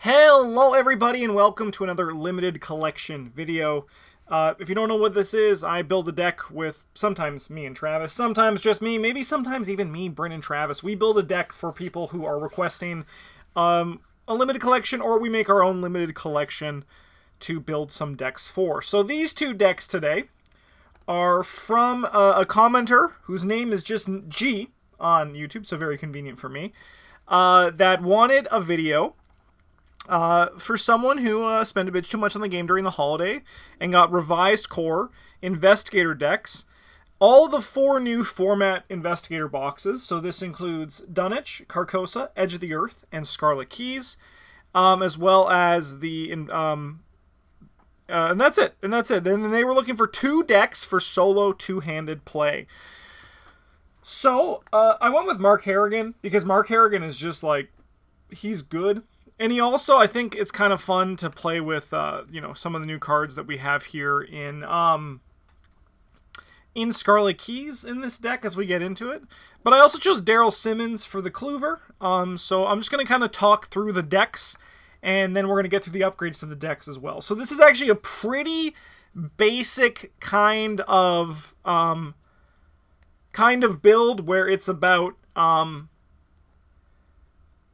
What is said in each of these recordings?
Hello everybody and welcome to another limited collection video. If you don't know what this is, I build a deck with sometimes me and Travis, sometimes just me, maybe sometimes even me, Bryn, and Travis. We build a deck for people who are requesting a limited collection, or we make our own limited collection to build some decks for. So these two decks today are from a commenter whose name is just G on YouTube, so very convenient for me, that wanted a video for someone who spent a bit too much on the game during the holiday and got revised core investigator decks, all the 4 new format investigator boxes. So this includes Dunwich, Carcosa, Edge of the Earth, and Scarlet Keys, as well as the and that's it. Then they were looking for 2 decks for solo 2-handed play. So I went with Mark Harrigan because Mark Harrigan is just like, he's good. And he also, I think it's kind of fun to play with, some of the new cards that we have here in Scarlet Keys in this deck as we get into it. But I also chose Daryl Simmons for the Clover. So I'm just going to kind of talk through the decks, and then we're going to get through the upgrades to the decks as well. So this is actually a pretty basic kind of build where it's about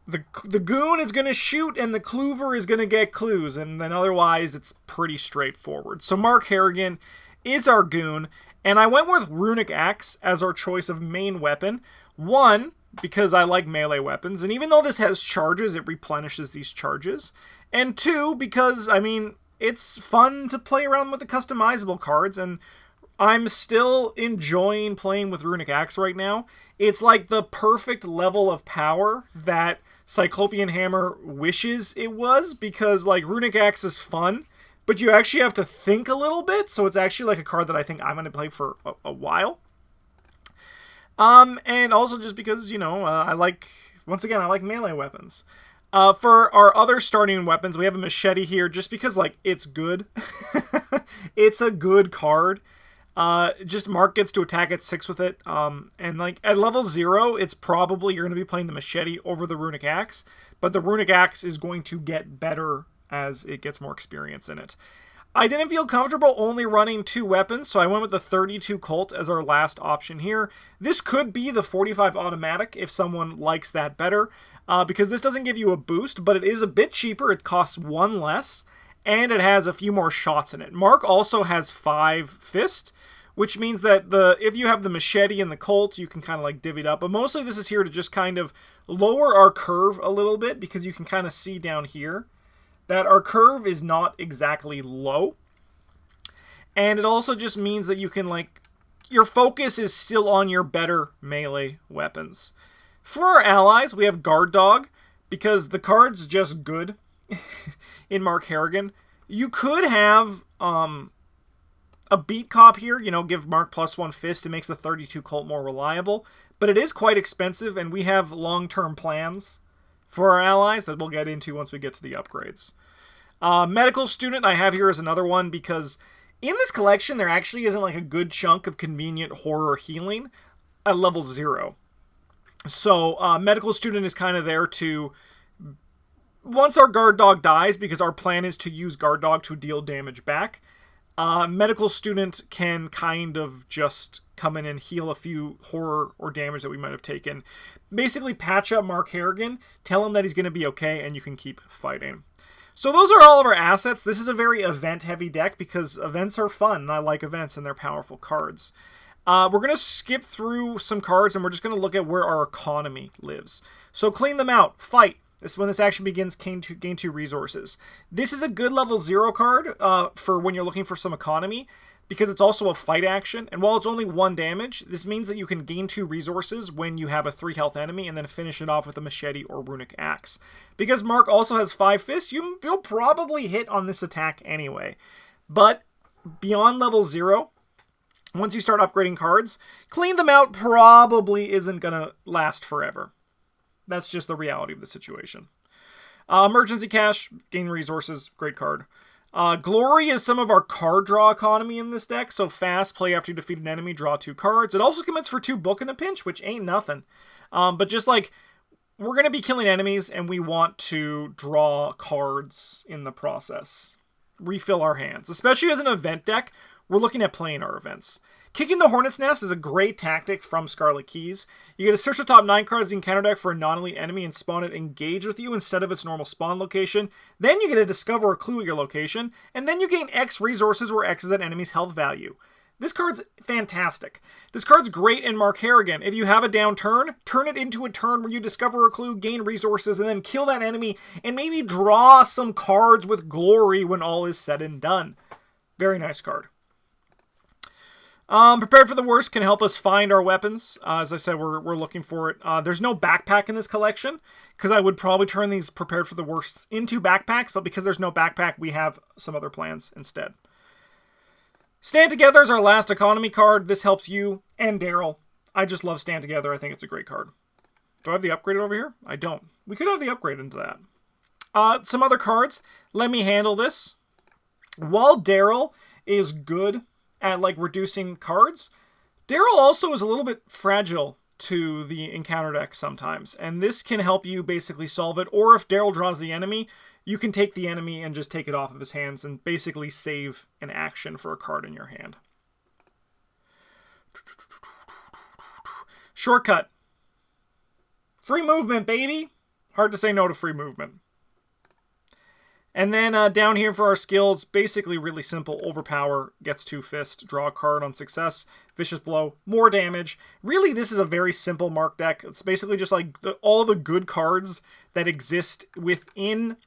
the goon is going to shoot and the Clover is going to get clues, and then otherwise it's pretty straightforward. So Mark Harrigan is our goon, and I went with Runic Axe as our choice of main weapon. 1, because I like melee weapons, and even though this has charges, it replenishes these charges. And 2, because, it's fun to play around with the customizable cards, and I'm still enjoying playing with Runic Axe right now. It's like the perfect level of power that Cyclopean Hammer wishes it was, because like Runic Axe is fun, but you actually have to think a little bit, so it's actually like a card that I think I'm going to play for a while. And also just because, I like melee weapons. For our other starting weapons, we have a machete here, just because, like, it's good. It's a good card. Just Mark gets to attack at 6 with it, and like at level 0, it's probably you're going to be playing the machete over the Runic Axe, but the Runic Axe is going to get better as it gets more experience in it. I didn't feel comfortable only running 2 weapons, so I went with the 32 Colt as our last option here. This could be the 45 automatic if someone likes that better, because this doesn't give you a boost, but it is a bit cheaper. It costs 1 less, and it has a few more shots in it. Mark also has 5 fist, which means that if you have the machete and the Colt, you can kind of like divvy it up. But mostly this is here to just kind of lower our curve a little bit, because you can kind of see down here that our curve is not exactly low. And it also just means that you can your focus is still on your better melee weapons. For our allies, we have Guard Dog, because the card's just good in Mark Harrigan. You could have a Beat Cop here, give Mark +1 fist. It makes the 32 Colt more reliable, but it is quite expensive, and we have long-term plans for our allies that we'll get into once we get to the upgrades. Medical Student I have here as another one, because in this collection there actually isn't like a good chunk of convenient horror healing at level 0. So Medical Student is kind of there to, once our Guard Dog dies, because our plan is to use Guard Dog to deal damage back, Medical Student can kind of just come in and heal a few horror or damage that we might have taken. Basically patch up Mark Harrigan, tell him that he's going to be okay, and you can keep fighting. So those are all of our assets. This is a very event-heavy deck, because events are fun, and I like events, and they're powerful cards. We're going to skip through some cards, and we're just going to look at where our economy lives. So clean them out. Fight. This is when this action begins, gain 2 resources. This is a good level 0 card for when you're looking for some economy, because it's also a fight action. And while it's only 1 damage, this means that you can gain 2 resources when you have a 3 health enemy, and then finish it off with a machete or Runic Axe. Because Mark also has 5 fists, you'll probably hit on this attack anyway. But beyond level 0, once you start upgrading cards, clean them out probably isn't going to last forever. That's just the reality of the situation. Emergency Cash, gain resources, great card. Glory is some of our card draw economy in this deck, so fast, play after you defeat an enemy, draw 2 cards. It also commits for 2 book in a pinch, which ain't nothing. But just like, we're going to be killing enemies, and we want to draw cards in the process. Refill our hands. Especially as an event deck, we're looking at playing our events. Kicking the Hornet's Nest is a great tactic from Scarlet Keys. You get to search the top 9 cards in counter deck for a non-elite enemy and spawn it engaged with you instead of its normal spawn location. Then you get to discover a clue at your location, and then you gain X resources where X is that enemy's health value. This card's fantastic. This card's great in Mark Harrigan. If you have a down turn, turn it into a turn where you discover a clue, gain resources, and then kill that enemy, and maybe draw some cards with glory when all is said and done. Very nice card. Prepared for the Worst can help us find our weapons. As I said, we're looking for it. There's no backpack in this collection, because I would probably turn these Prepared for the Worst into backpacks, but because there's no backpack, we have some other plans instead. Stand Together is our last economy card. This helps you and Daryl. I just love Stand Together. I think it's a great card. Do I have the upgrade over here? I don't. We could have the upgrade into that. Some other cards. Let me handle this. While Daryl is good at like reducing cards, Daryl also is a little bit fragile to the encounter deck sometimes, and this can help you basically solve it. Or if Daryl draws the enemy, you can take the enemy and just take it off of his hands and basically save an action for a card in your hand. Shortcut. Free movement, baby. Hard to say no to free movement. And then down here for our skills, basically really simple. Overpower, gets 2 fists, draw a card on success, vicious blow, more damage. Really, this is a very simple mark deck. It's basically just like all the good cards that exist within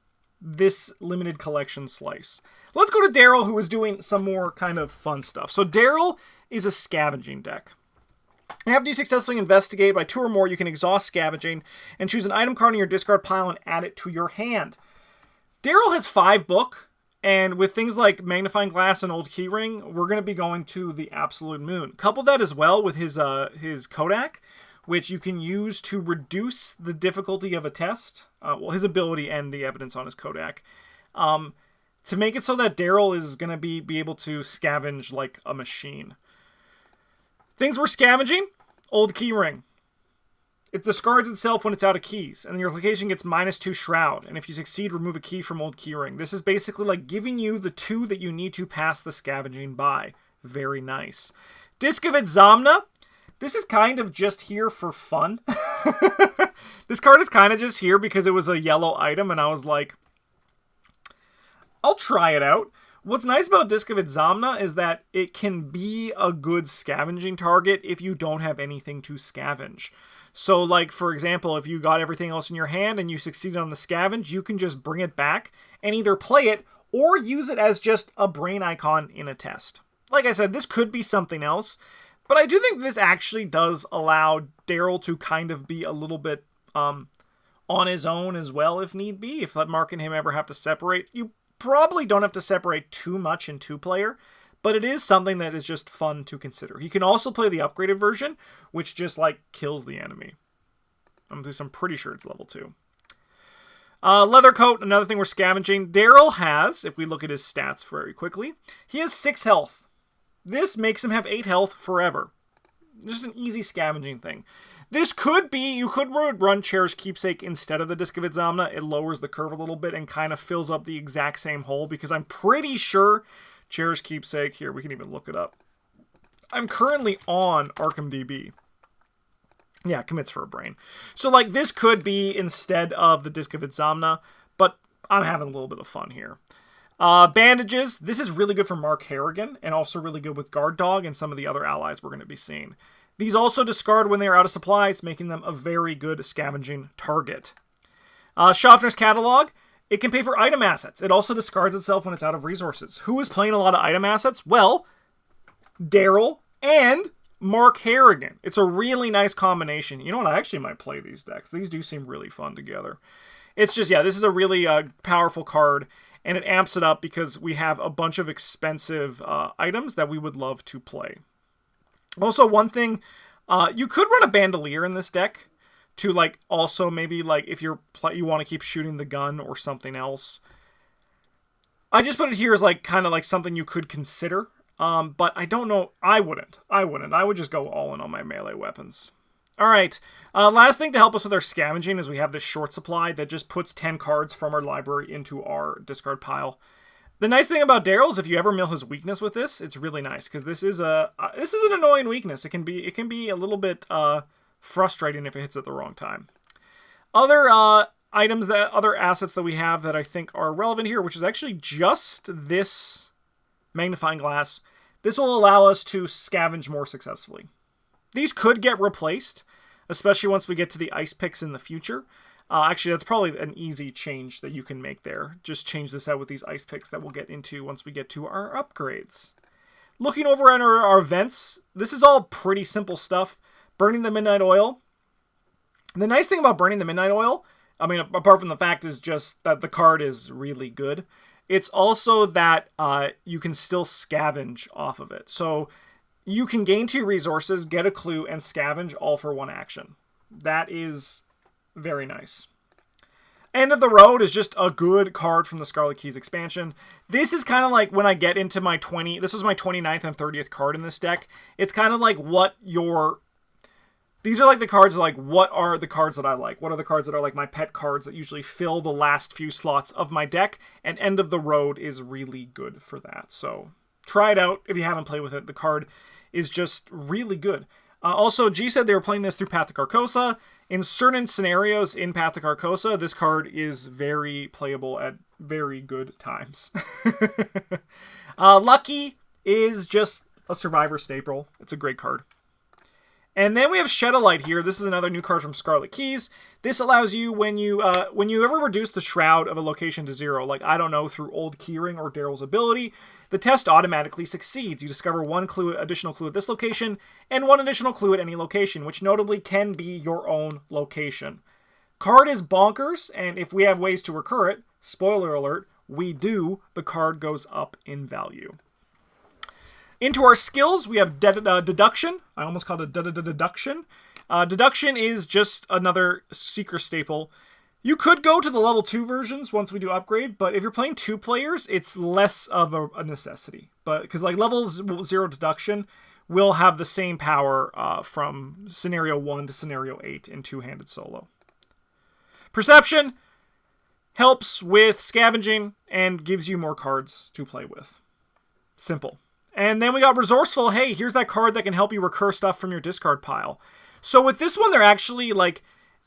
this limited collection slice. Let's go to Daryl, who is doing some more kind of fun stuff. So Daryl is a scavenging deck. After you successfully investigate by 2 or more, you can exhaust scavenging and choose an item card in your discard pile and add it to your hand. Daryl has 5 book, and with things like Magnifying Glass and Old Keyring, we're going to be going to the absolute moon. Couple that as well with his Kodak, which you can use to reduce the difficulty of a test. Well, his ability and the evidence on his Kodak. To make it so that Daryl is going to be able to scavenge like a machine. Things we're scavenging, Old Keyring. It discards itself when it's out of keys, and your location gets -2 Shroud, and if you succeed, remove a key from Old Keyring. This is basically like giving you the 2 that you need to pass the scavenging by. Very nice. Disc of Zamna. This is kind of just here for fun. This card is kind of just here because it was a yellow item, and I was like, I'll try it out. What's nice about Disc of Zamna is that it can be a good scavenging target if you don't have anything to scavenge. So, like, for example, if you got everything else in your hand and you succeeded on the scavenge, you can just bring it back and either play it or use it as just a brain icon in a test. Like I said, this could be something else, but I do think this actually does allow Daryl to kind of be a little bit on his own as well, if need be. If Mark and him ever have to separate, you probably don't have to separate too much in 2-player, but it is something that is just fun to consider. You can also play the upgraded version, which just, like, kills the enemy. I'm pretty sure it's level 2. Leather Coat, another thing we're scavenging. Daryl has, if we look at his stats very quickly, he has 6 health. This makes him have 8 health forever. Just an easy scavenging thing. This could be, you could run Cherished Keepsake instead of the Disc of Zamna. It lowers the curve a little bit and kind of fills up the exact same hole, because I'm pretty sure Cherished Keepsake, here, we can even look it up. I'm currently on Arkham DB. Yeah, commits for a brain. So, like, this could be instead of the Disc of Zamna, but I'm having a little bit of fun here. Bandages. This is really good for Mark Harrigan, and also really good with Guard Dog and some of the other allies we're going to be seeing. These also discard when they are out of supplies, making them a very good scavenging target. Schaffner's Catalog. It can pay for item assets. It also discards itself when it's out of resources. Who is playing a lot of item assets? Well, Daryl and Mark Harrigan. It's a really nice combination. You know what? I actually might play these decks. These do seem really fun together. It's just, yeah, this is a really powerful card, and it amps it up because we have a bunch of expensive items that we would love to play. Also, one thing, you could run a Bandolier in this deck to, like, also maybe, like, if you want to keep shooting the gun or something else. I just put it here as, like, kind of like something you could consider. But I don't know. I wouldn't. I would just go all in on my melee weapons. All right. Last thing to help us with our scavenging is we have this short supply that just puts 10 cards from our library into our discard pile. The nice thing about Daryl is if you ever mill his weakness with this, it's really nice because this is an annoying weakness. It can be a little bit frustrating if it hits at the wrong time. Other other assets that we have that I think are relevant here, which is actually just this magnifying glass. This will allow us to scavenge more successfully. These could get replaced, especially once we get to the ice picks in the future. Actually, that's probably an easy change that you can make there. Just change this out with these ice picks that we'll get into once we get to our upgrades. Looking over at our vents, this is all pretty simple stuff. Burning the Midnight Oil. The nice thing about burning the Midnight Oil, I mean, apart from the fact is just that the card is really good, it's also that you can still scavenge off of it. So you can gain 2 resources, get a clue, and scavenge all for 1 action. That is very nice. End of the Road is just a good card from the Scarlet Keys expansion. This is kind of like when I get into my this was my 29th and 30th card in this deck. It's kind of like these are like the cards like, what are the cards that I like? What are the cards that are like my pet cards that usually fill the last few slots of my deck? And End of the Road is really good for that. So try it out if you haven't played with it. The card is just really good. Also, G said they were playing this through Path to Carcosa. In certain scenarios in Path to Carcosa, this card is very playable at very good times. Lucky is just a Survivor staple. It's a great card. And then we have Shadowlight here. This is another new card from Scarlet Keys. This allows you, when you ever reduce the shroud of a location to 0, like, I don't know, through Old Keyring or Daryl's ability, the test automatically succeeds. You discover 1 additional clue at this location, and 1 additional clue at any location, which notably can be your own location. Card is bonkers, and if we have ways to recur it, spoiler alert, we do, the card goes up in value. Into our skills, we have Deduction. I almost called it Deduction. Deduction is just another Seeker staple. You could go to the level 2 versions once we do upgrade, but if you're playing 2 players, it's less of a necessity. But because like level 0 Deduction will have the same power from Scenario 1 to Scenario 8 in 2-handed solo. Perception helps with scavenging and gives you more cards to play with. Simple. And then we got Resourceful. Hey, here's that card that can help you recur stuff from your discard pile. So with this one, there actually, like,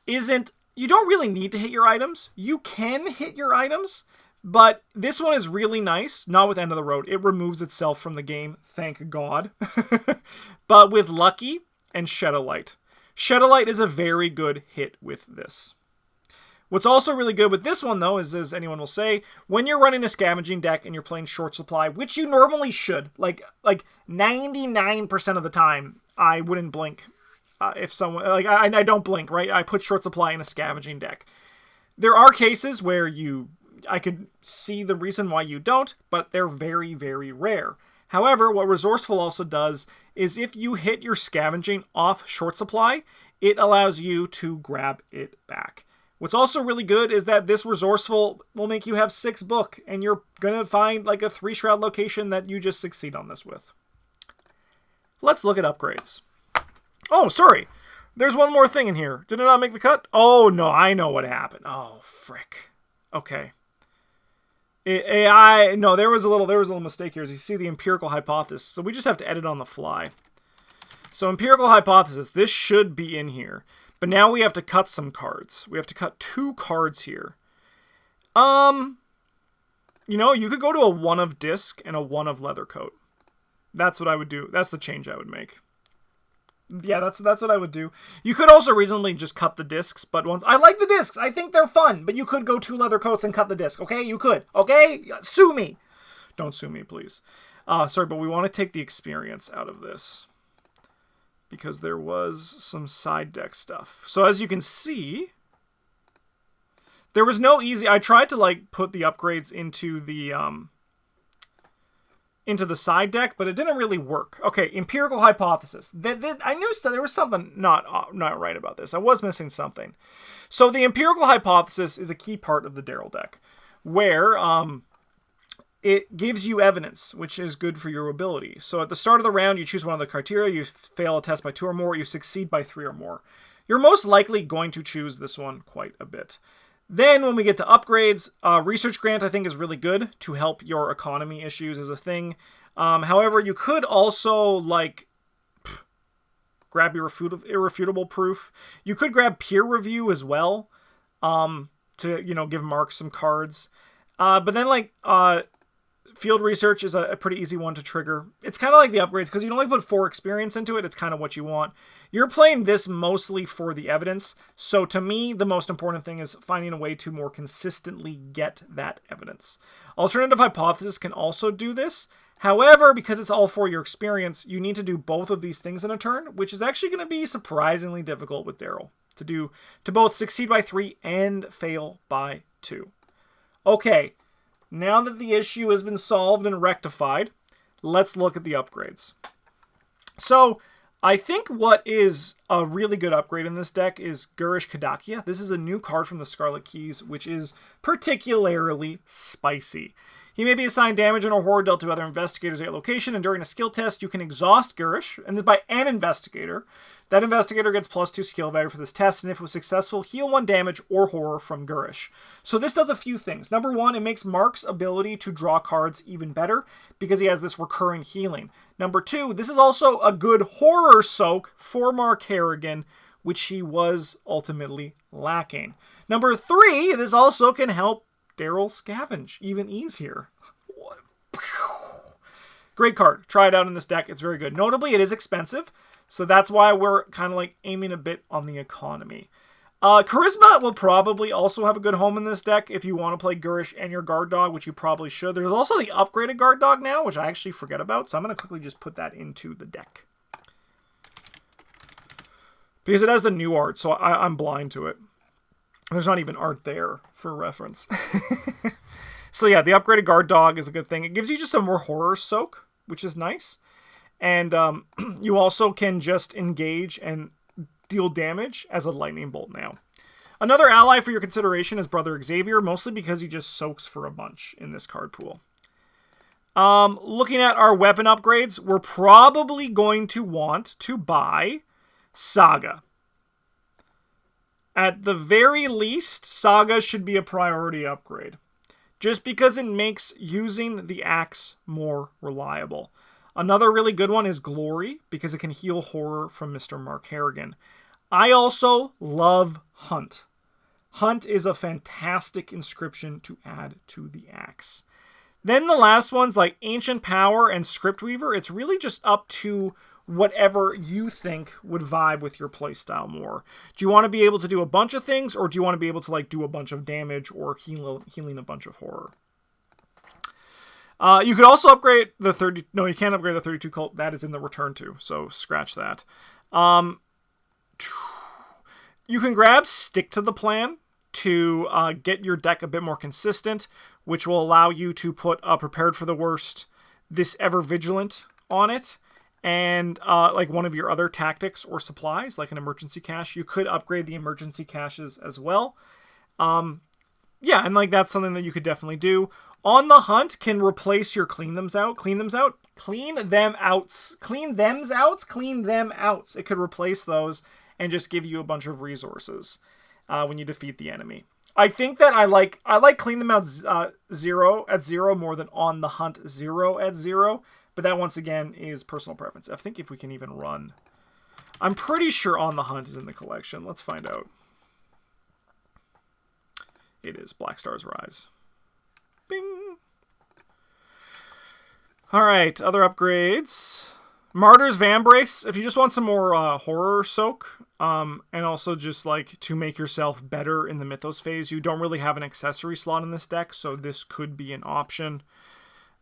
you don't really need to hit your items. You can hit your items, but this one is really nice. Not with End of the Road. It removes itself from the game, thank God. But with Lucky and Shadowlight. Shadowlight is a very good hit with this. What's also really good with this one, though, is, as anyone will say, when you're running a scavenging deck and you're playing short supply, which you normally should, like 99% of the time, I wouldn't blink if someone, like, I don't blink, right? I put short supply in a scavenging deck. There are cases where I could see the reason why you don't, but they're very, very rare. However, what Resourceful also does is if you hit your scavenging off short supply, it allows you to grab it back. What's also really good is that this Resourceful will make you have 6 book, and you're going to find like a 3-shroud location that you just succeed on this with. Let's look at upgrades. Oh, sorry. There's one more thing in here. Did it not make the cut? Oh, no, I know what happened. Oh, frick. Okay. No, there was a little mistake here. As you see the empirical hypothesis, so we just have to edit on the fly. So empirical hypothesis, this should be in here. But now we have to cut some cards. We have to cut 2 cards here. You know, you could go to a 1 of disc and a 1 of leather coat. That's what I would do. That's the change I would make. Yeah, that's what I would do. You could also reasonably just cut the discs, but I like the discs. I think they're fun, but you could go 2 leather coats and cut the disc. Okay, you could. Okay, sue me. Don't sue me, please. Sorry, but we want to take the experience out of this, because there was some side deck stuff. So as you can see, there was no easy... I tried to like put the upgrades into the side deck, but it didn't really work. Okay, empirical hypothesis. I knew there was something not right about this. I was missing something. So the empirical hypothesis is a key part of the Daryl deck, where it gives you evidence, which is good for your ability. So at the start of the round, you choose one of the criteria. You fail a test by 2 or more. You succeed by 3 or more. You're most likely going to choose this one quite a bit. Then when we get to upgrades, Research Grant I think is really good to help your economy issues as a thing. However, you could also grab irrefutable proof. You could grab peer review as well to give Mark some cards. But then field research is a pretty easy one to trigger. It's kind of like the upgrades because you can only put 4 experience into it. It's kind of what you want. You're playing this mostly for the evidence. So to me, the most important thing is finding a way to more consistently get that evidence. Alternative hypothesis can also do this. However, because it's all for your experience, you need to do both of these things in a turn, which is actually going to be surprisingly difficult with Daryl to both succeed by 3 and fail by 2. Okay. Now that the issue has been solved and rectified, let's look at the upgrades. So, I think what is a really good upgrade in this deck is Gurish Kadakia. This is a new card from the Scarlet Keys, which is particularly spicy. He may be assigned damage and or horror dealt to other investigators at your location, and during a skill test, you can exhaust Gurish, and then by an investigator. That investigator gets +2 skill value for this test, and if it was successful, heal 1 damage or horror from Gurish. So this does a few things. Number 1, it makes Mark's ability to draw cards even better, because he has this recurring healing. Number 2, this is also a good horror soak for Mark Harrigan, which he was ultimately lacking. Number 3, this also can help Daryl scavenge even easier. Great card. Try it out in this deck. It's very good. Notably, it is expensive, so that's why we're kind of aiming a bit on the economy. Charisma will probably also have a good home in this deck if you want to play Gurish and your guard dog, which you probably should. There's also the upgraded guard dog now, which I actually forget about, so I'm going to quickly just put that into the deck. Because it has the new art, so I'm blind to it. There's not even art there for reference. So yeah, the upgraded guard dog is a good thing. It gives you just a more horror soak, which is nice. And you also can just engage and deal damage as a lightning bolt now. Another ally for your consideration is Brother Xavier, mostly because he just soaks for a bunch in this card pool. Looking at our weapon upgrades, we're probably going to want to buy Saga. At the very least, Saga should be a priority upgrade, just because it makes using the axe more reliable. Another really good one is Glory, because it can heal horror from Mr. Mark Harrigan. I also love Hunt. Hunt is a fantastic inscription to add to the axe. Then the last ones like Ancient Power and Script Weaver, it's really just up to whatever you think would vibe with your playstyle more. Do you want to be able to do a bunch of things, or do you want to be able to do a bunch of damage or healing a bunch of horror? You could also upgrade the 30... No, you can't upgrade the 32 cult. That is in the return to, so scratch that. You can grab Stick to the Plan to get your deck a bit more consistent, which will allow you to put Prepared for the Worst, this Ever Vigilant on it, and one of your other tactics or supplies, like an emergency cache. You could upgrade the emergency caches as well. Yeah, and that's something that you could definitely do. On the Hunt can replace your Clean Them Outs. It could replace those and just give you a bunch of resources when you defeat the enemy. I think that I like Clean Them Out 0 at 0 more than On the Hunt 0 at 0. But that, once again, is personal preference. I think if we can even run... I'm pretty sure On the Hunt is in the collection. Let's find out. It is. Black Star's Rise. Bing! Alright, other upgrades. Martyr's Vambrace. If you just want some more horror soak, and also just to make yourself better in the Mythos phase, you don't really have an accessory slot in this deck, so this could be an option.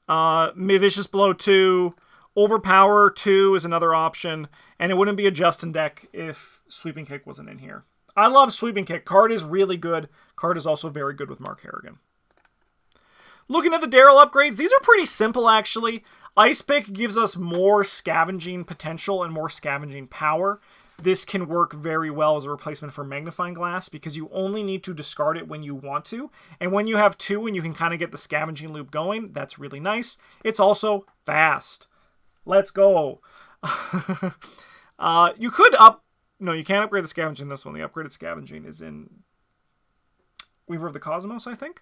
Vicious Blow 2, Overpower 2 is another option, and it wouldn't be a Justin deck if Sweeping Kick wasn't in here. I love Sweeping Kick. Card is really good. Card is also very good with Mark Harrigan. Looking at the Daryl upgrades, these are pretty simple actually. Ice Pick gives us more scavenging potential and more scavenging power. this can work very well as a replacement for magnifying glass because you only need to discard it when you want to. And when you have 2 and you can kind of get the scavenging loop going, that's really nice. It's also fast. Let's go. You could No, you can't upgrade the scavenging in this one. The upgraded scavenging is in Weaver of the Cosmos, I think.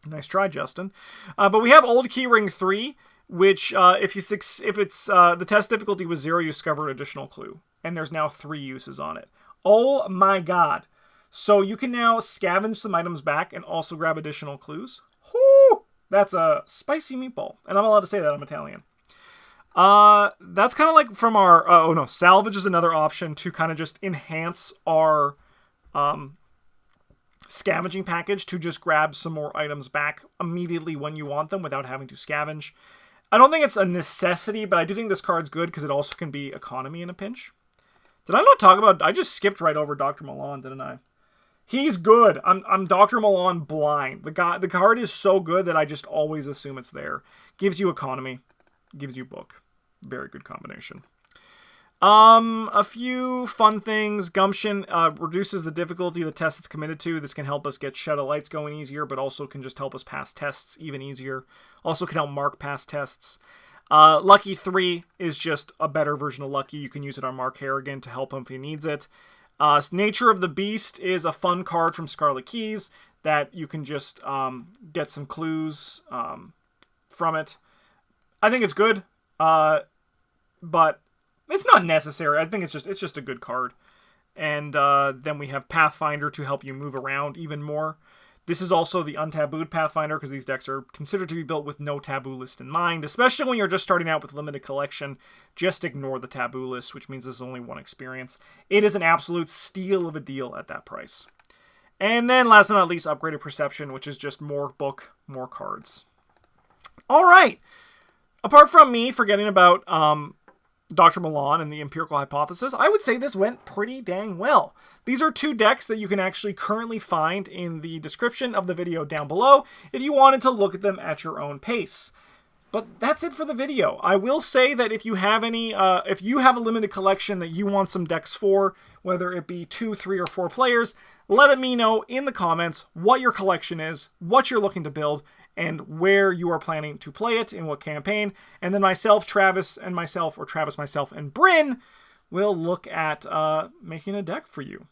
Nice try, Justin. But we have Old Keyring 3, which if the test difficulty was 0, you discover an additional clue. And there's now 3 uses on it. Oh my god. So you can now scavenge some items back and also grab additional clues. Whoo! That's a spicy meatball. And I'm allowed to say that, I'm Italian. That's kind of like from our... salvage is another option to kind of just enhance our scavenging package to just grab some more items back immediately when you want them without having to scavenge. I don't think it's a necessity, but I do think this card's good because it also can be economy in a pinch. Did I not talk about... I just skipped right over Dr. Milan, didn't I? He's good. I'm Dr. Milan blind. The card is so good that I just always assume it's there. Gives you economy. Gives you book. Very good combination. A few fun things. Gumption reduces the difficulty of the test it's committed to. This can help us get Shadow Lights going easier, but also can just help us pass tests even easier. Also can help Mark pass tests. Lucky 3 is just a better version of Lucky. You can use it on Mark Harrigan to help him if he needs it. Nature of the Beast is a fun card from Scarlet Keys that you can just get some clues from it. I think it's good, but it's not necessary. I think it's just a good card. And then we have Pathfinder to help you move around even more. This is also the untabooed Pathfinder because these decks are considered to be built with no taboo list in mind, especially when you're just starting out with limited collection. Just ignore the taboo list, which means there's only one experience. It is an absolute steal of a deal at that price. And then last but not least, Upgraded Perception, which is just more book, more cards. All right. Apart from me forgetting about Dr. Milan and the Empirical Hypothesis, I would say this went pretty dang well. These are 2 decks that you can actually currently find in the description of the video down below if you wanted to look at them at your own pace. But that's it for the video. I will say that if you have if you have a limited collection that you want some decks for, whether it be 2, 3, or 4 players, let me know in the comments what your collection is, what you're looking to build, and where you are planning to play it, in what campaign. And then Travis, myself, and Bryn will look at making a deck for you.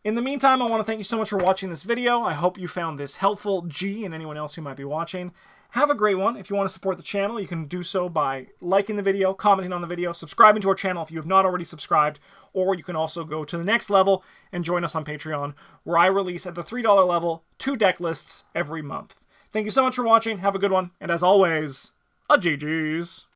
In the meantime, I want to thank you so much for watching this video. I hope you found this helpful, G, and anyone else who might be watching. Have a great one. If you want to support the channel, you can do so by liking the video, commenting on the video, subscribing to our channel if you have not already subscribed, or you can also go to the next level and join us on Patreon, where I release at the $3 level 2 deck lists every month. Thank you so much for watching. Have a good one. And as always, a GG's.